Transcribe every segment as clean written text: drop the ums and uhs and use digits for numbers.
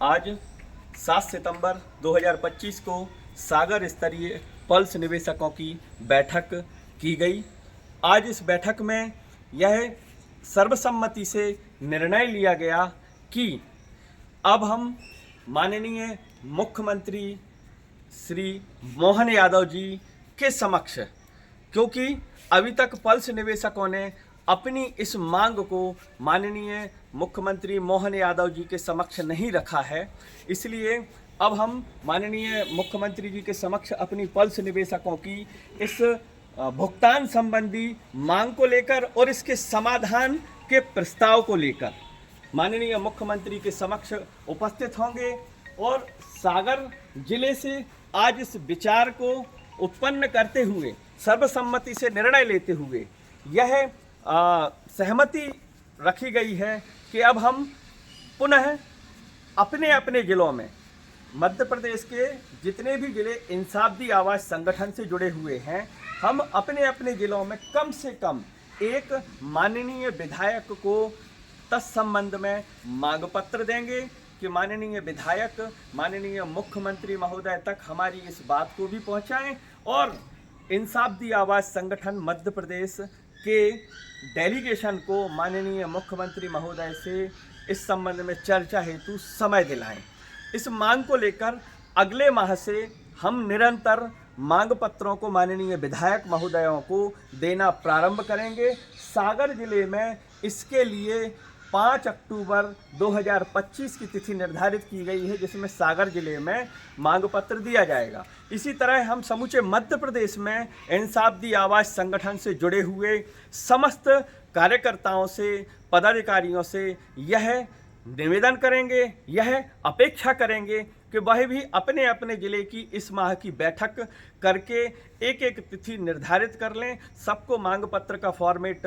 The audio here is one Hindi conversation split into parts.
आज 7 सितंबर 2025 को सागर स्तरीय पल्स निवेशकों की बैठक की गई। आज इस बैठक में यह सर्वसम्मति से निर्णय लिया गया कि अब हम माननीय मुख्यमंत्री श्री मोहन यादव जी के समक्ष, क्योंकि अभी तक पल्स निवेशकों ने अपनी इस मांग को माननीय मुख्यमंत्री मोहन यादव जी के समक्ष नहीं रखा है, इसलिए अब हम माननीय मुख्यमंत्री जी के समक्ष अपनी पल्स निवेशकों की इस भुगतान संबंधी मांग को लेकर और इसके समाधान के प्रस्ताव को लेकर माननीय मुख्यमंत्री के समक्ष उपस्थित होंगे और सागर जिले से आज इस विचार को उत्पन्न करते हुए सर्वसम्मति से निर्णय लेते हुए यह सहमति रखी गई है कि अब हम पुनः अपने अपने ज़िलों में मध्य प्रदेश के जितने भी ज़िले इंसाफी आवास संगठन से जुड़े हुए हैं, हम अपने अपने ज़िलों में कम से कम एक माननीय विधायक को तत्संबंध में मांग पत्र देंगे कि माननीय विधायक माननीय मुख्यमंत्री महोदय तक हमारी इस बात को भी पहुंचाएं और इंसाफी आवास संगठन मध्य प्रदेश के डेलीगेशन को माननीय मुख्यमंत्री महोदय से इस संबंध में चर्चा हेतु समय दिलाएं। इस मांग को लेकर अगले माह से हम निरंतर मांग पत्रों को माननीय विधायक महोदयों को देना प्रारंभ करेंगे। सागर जिले में इसके लिए 5 अक्टूबर 2025 की तिथि निर्धारित की गई है, जिसमें सागर जिले में मांग पत्र दिया जाएगा। इसी तरह हम समूचे मध्य प्रदेश में इंसाफी आवास संगठन से जुड़े हुए समस्त कार्यकर्ताओं से, पदाधिकारियों से यह निवेदन करेंगे, यह अपेक्षा करेंगे कि वह भी अपने अपने ज़िले की इस माह की बैठक करके एक एक तिथि निर्धारित कर लें। सबको मांग पत्र का फॉर्मेट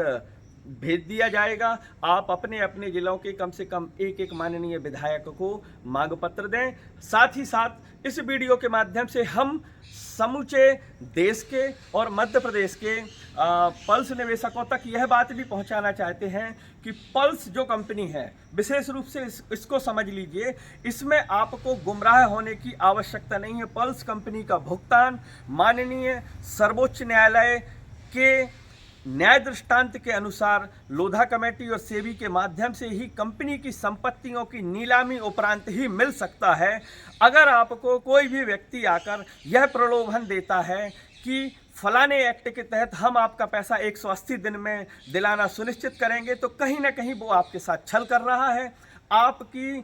भेज दिया जाएगा। आप अपने अपने ज़िलों के कम से कम एक एक माननीय विधायक को मांग पत्र दें। साथ ही साथ इस वीडियो के माध्यम से हम समूचे देश के और मध्य प्रदेश के पल्स निवेशकों तक यह बात भी पहुंचाना चाहते हैं कि पल्स जो कंपनी है, विशेष रूप से इसको समझ लीजिए, इसमें आपको गुमराह होने की आवश्यकता नहीं है। पल्स कंपनी का भुगतान माननीय सर्वोच्च न्यायालय के न्याय दृष्टांत के अनुसार लोधा कमेटी और सेबी के माध्यम से ही कंपनी की संपत्तियों की नीलामी उपरांत ही मिल सकता है। अगर आपको कोई भी व्यक्ति आकर यह प्रलोभन देता है कि फलाने एक्ट के तहत हम आपका पैसा 180 दिन में दिलाना सुनिश्चित करेंगे, तो कहीं ना कहीं वो आपके साथ छल कर रहा है। आपकी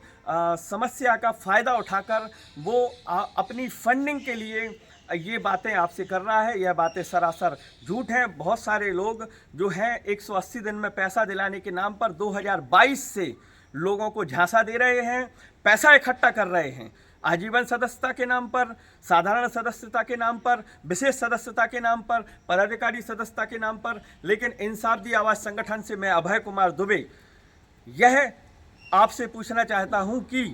समस्या का फ़ायदा उठाकर वो अपनी फंडिंग के लिए ये बातें आपसे कर रहा है। यह बातें सरासर झूठ हैं। बहुत सारे लोग जो हैं 180 दिन में पैसा दिलाने के नाम पर 2022 से लोगों को झांसा दे रहे हैं, पैसा इकट्ठा कर रहे हैं, आजीवन सदस्यता के नाम पर, साधारण सदस्यता के नाम पर, विशेष सदस्यता के नाम पर, पदाधिकारी सदस्यता के नाम पर। लेकिन इंसाफी आवास संगठन से मैं अभय कुमार दुबे यह आपसे पूछना चाहता हूं कि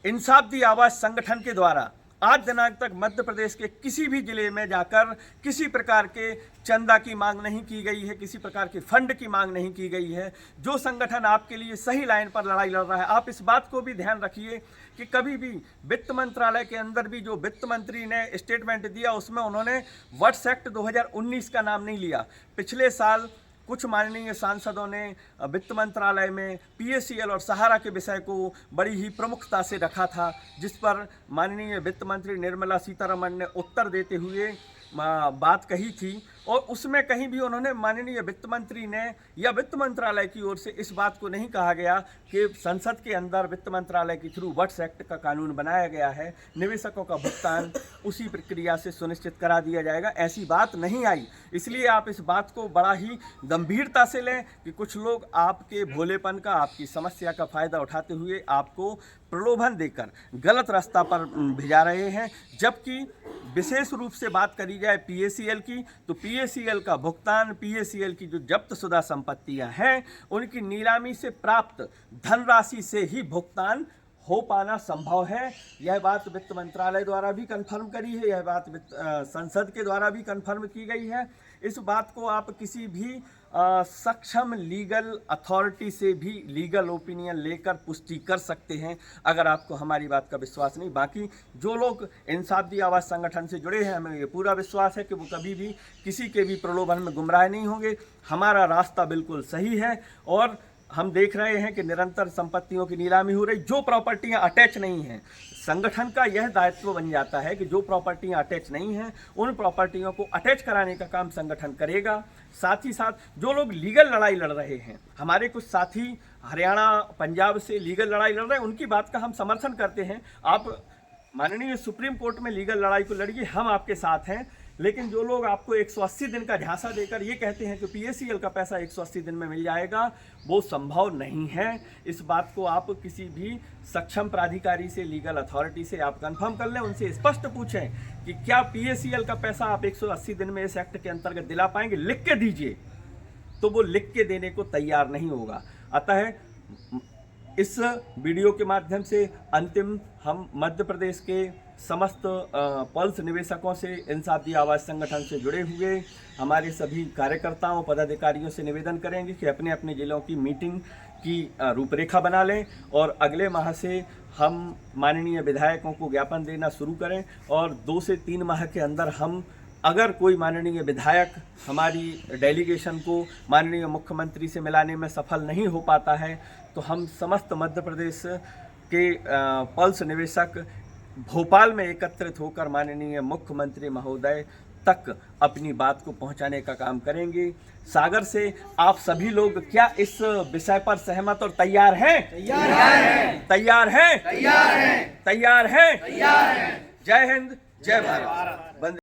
इंसाफी आवास संगठन के द्वारा आज दिनांक तक मध्य प्रदेश के किसी भी जिले में जाकर किसी प्रकार के चंदा की मांग नहीं की गई है, किसी प्रकार के फंड की मांग नहीं की गई है। जो संगठन आपके लिए सही लाइन पर लड़ाई लड़ रहा है, आप इस बात को भी ध्यान रखिए कि कभी भी वित्त मंत्रालय के अंदर भी जो वित्त मंत्री ने स्टेटमेंट दिया उसमें उन्होंने वर्ष एक्ट 2019 का नाम नहीं लिया। पिछले साल कुछ माननीय सांसदों ने वित्त मंत्रालय में PACL और सहारा के विषय को बड़ी ही प्रमुखता से रखा था, जिस पर माननीय वित्त मंत्री निर्मला सीतारमण ने उत्तर देते हुए बात कही थी। और उसमें कहीं भी उन्होंने माननीय वित्त मंत्री ने या वित्त मंत्रालय की ओर से इस बात को नहीं कहा गया कि संसद के अंदर वित्त मंत्रालय के थ्रू वर्ष एक्ट का कानून बनाया गया है, निवेशकों का भुगतान उसी प्रक्रिया से सुनिश्चित करा दिया जाएगा। ऐसी बात नहीं आई। इसलिए आप इस बात को बड़ा ही गंभीरता से लें कि कुछ लोग आपके भोलेपन का, आपकी समस्या का फ़ायदा उठाते हुए आपको प्रलोभन देकर गलत रास्ता पर भिजा रहे हैं। जबकि विशेष रूप से बात करी जाए PACL की, तो PACL का भुगतान, PACL की जो जब्तशुदा संपत्तियां हैं उनकी नीलामी से प्राप्त धनराशि से ही भुगतान हो पाना संभव है। यह बात वित्त मंत्रालय द्वारा भी कन्फर्म करी है, यह बात संसद के द्वारा भी कन्फर्म की गई है। इस बात को आप किसी भी सक्षम लीगल अथॉरिटी से भी लीगल ओपिनियन लेकर पुष्टि कर सकते हैं, अगर आपको हमारी बात का विश्वास नहीं। बाकी जो लोग इंसाफ दी आवाज़ संगठन से जुड़े हैं, हमें ये पूरा विश्वास है कि वो कभी भी किसी के भी प्रलोभन में गुमराह नहीं होंगे। हमारा रास्ता बिल्कुल सही है और हम देख रहे हैं कि निरंतर संपत्तियों की नीलामी हो रही। जो प्रॉपर्टियां अटैच नहीं हैं, संगठन का यह दायित्व बन जाता है कि जो प्रॉपर्टियां अटैच नहीं हैं उन प्रॉपर्टियों को अटैच कराने का काम संगठन करेगा। साथ ही साथ जो लोग लीगल लड़ाई लड़ रहे हैं, हमारे कुछ साथी हरियाणा पंजाब से लीगल लड़ाई लड़ रहे हैं, उनकी बात का हम समर्थन करते हैं। आप माननीय सुप्रीम कोर्ट में लीगल लड़ाई को लड़िए, हम आपके साथ हैं। लेकिन जो लोग आपको 180 दिन का झांसा देकर ये कहते हैं कि PACL का पैसा 180 दिन में मिल जाएगा, वो संभव नहीं है। इस बात को आप किसी भी सक्षम प्राधिकारी से, लीगल अथॉरिटी से आप कंफर्म कर लें, उनसे स्पष्ट पूछें कि क्या PACL का पैसा आप 180 दिन में इस एक्ट के अंतर्गत दिला पाएंगे, लिख के दीजिए। तो वो लिख के देने को तैयार नहीं होगा। अतः इस वीडियो के माध्यम से अंतिम हम मध्य प्रदेश के समस्त पल्स निवेशकों से, इंसाफ दी आवाज़ संगठन से जुड़े हुए हमारे सभी कार्यकर्ताओं, पदाधिकारियों से निवेदन करेंगे कि अपने अपने जिलों की मीटिंग की रूपरेखा बना लें और अगले माह से हम माननीय विधायकों को ज्ञापन देना शुरू करें। और 2 से 3 माह के अंदर हम, अगर कोई माननीय विधायक हमारी डेलीगेशन को माननीय मुख्यमंत्री से मिलाने में सफल नहीं हो पाता है, तो हम समस्त मध्य प्रदेश के पल्स निवेशक भोपाल में एकत्रित होकर माननीय मुख्यमंत्री महोदय तक अपनी बात को पहुंचाने का काम करेंगे। सागर से आप सभी लोग क्या इस विषय पर सहमत और तैयार हैं? तैयार हैं। तैयार हैं? तैयार हैं। तैयार हैं? तैयार हैं। जय हिंद, जय भारत।